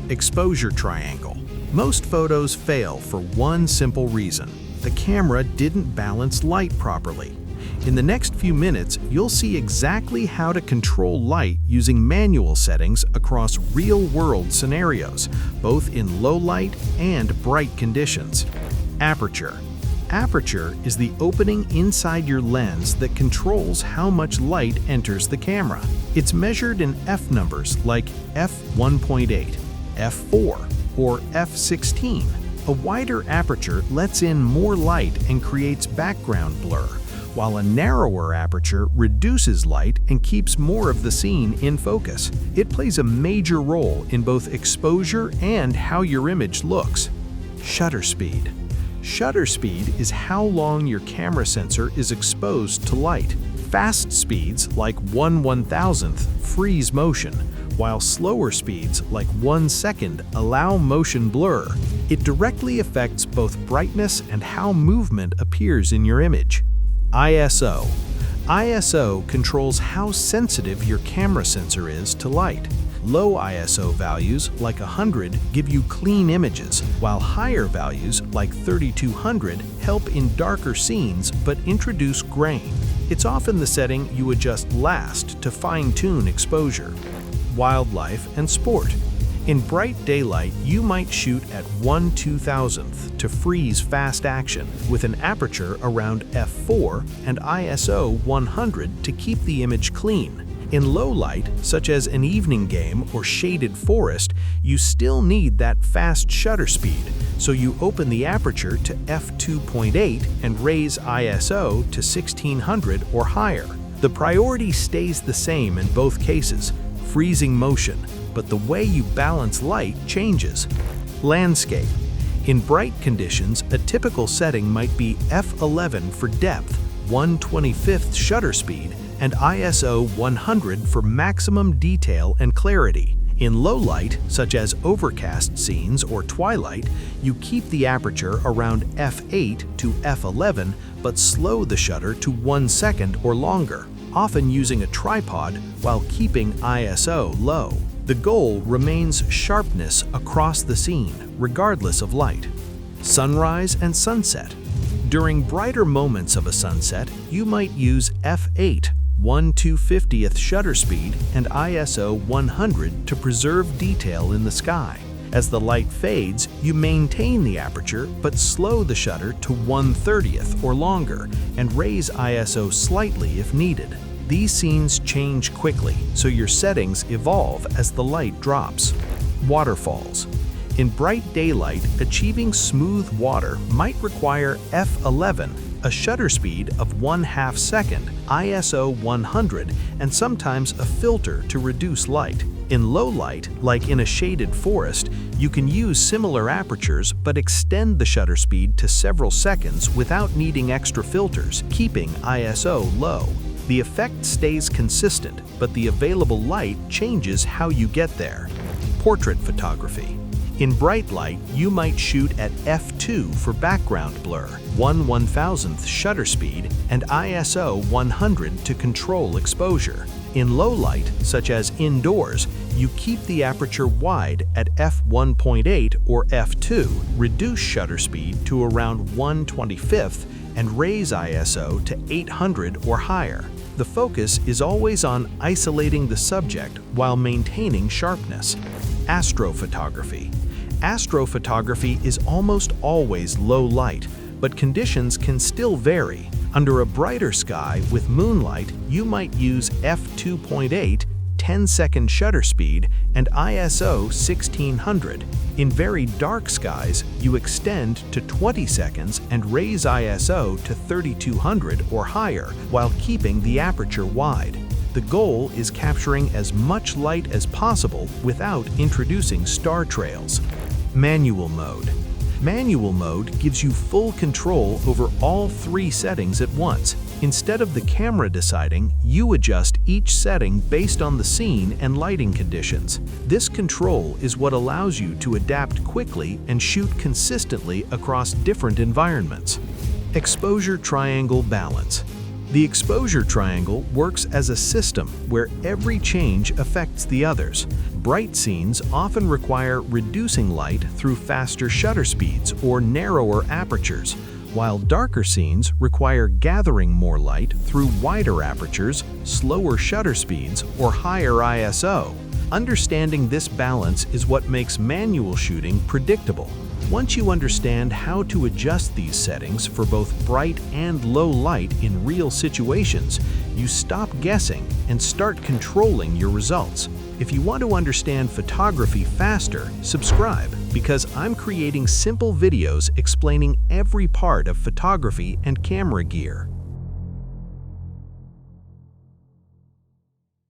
Exposure triangle. Most photos fail for one simple reason. The camera didn't balance light properly. In the next few minutes, you'll see exactly how to control light using manual settings across real-world scenarios, both in low light and bright conditions. Aperture. Aperture is the opening inside your lens that controls how much light enters the camera. It's measured in f numbers like f1.8, f4, or f16. A wider aperture lets in more light and creates background blur, while a narrower aperture reduces light and keeps more of the scene in focus. It plays a major role in both exposure and how your image looks. Shutter speed. Shutter speed is how long your camera sensor is exposed to light. Fast speeds, like 1/1000th, freeze motion, while slower speeds, like 1 second, allow motion blur. It directly affects both brightness and how movement appears in your image. ISO. ISO controls how sensitive your camera sensor is to light. Low ISO values, like 100, give you clean images, while higher values, like 3200, help in darker scenes but introduce grain. It's often the setting you adjust last to fine-tune exposure. Wildlife and sport. In bright daylight, you might shoot at 1/2000th to freeze fast action, with an aperture around f4 and ISO 100 to keep the image clean. In low light, such as an evening game or shaded forest, you still need that fast shutter speed, so you open the aperture to f2.8 and raise ISO to 1600 or higher. The priority stays the same in both cases, freezing motion, but the way you balance light changes. Landscape. In bright conditions, a typical setting might be f11 for depth, 1/25th shutter speed, and ISO 100 for maximum detail and clarity. In low light, such as overcast scenes or twilight, you keep the aperture around f8 to f11 but slow the shutter to 1 second or longer, often using a tripod while keeping ISO low. The goal remains sharpness across the scene, regardless of light. Sunrise and sunset. During brighter moments of a sunset, you might use f8, 1/250th shutter speed, and ISO 100 to preserve detail in the sky. As the light fades, you maintain the aperture but slow the shutter to 1/30th or longer and raise ISO slightly if needed. These scenes change quickly, so your settings evolve as the light drops. Waterfalls. In bright daylight, achieving smooth water might require f11, a shutter speed of 1/2 second, ISO 100, and sometimes a filter to reduce light. In low light, like in a shaded forest, you can use similar apertures but extend the shutter speed to several seconds without needing extra filters, keeping ISO low. The effect stays consistent, but the available light changes how you get there. Portrait photography. In bright light, you might shoot at f2 for background blur, 1/1000th shutter speed, and ISO 100 to control exposure. In low light, such as indoors, you keep the aperture wide at f1.8 or f2, reduce shutter speed to around 1/25th, and raise ISO to 800 or higher. The focus is always on isolating the subject while maintaining sharpness. Astrophotography. Astrophotography is almost always low light, but conditions can still vary. Under a brighter sky with moonlight, you might use f2.8, 10-second shutter speed, and ISO 1600. In very dark skies, you extend to 20 seconds and raise ISO to 3200 or higher while keeping the aperture wide. The goal is capturing as much light as possible without introducing star trails. Manual mode. Manual mode gives you full control over all three settings at once. Instead of the camera deciding, you adjust each setting based on the scene and lighting conditions. This control is what allows you to adapt quickly and shoot consistently across different environments. Exposure triangle balance. The exposure triangle works as a system where every change affects the others. Bright scenes often require reducing light through faster shutter speeds or narrower apertures, while darker scenes require gathering more light through wider apertures, slower shutter speeds, or higher ISO. Understanding this balance is what makes manual shooting predictable. Once you understand how to adjust these settings for both bright and low light in real situations, you stop guessing and start controlling your results. If you want to understand photography faster, subscribe, because I'm creating simple videos explaining every part of photography and camera gear.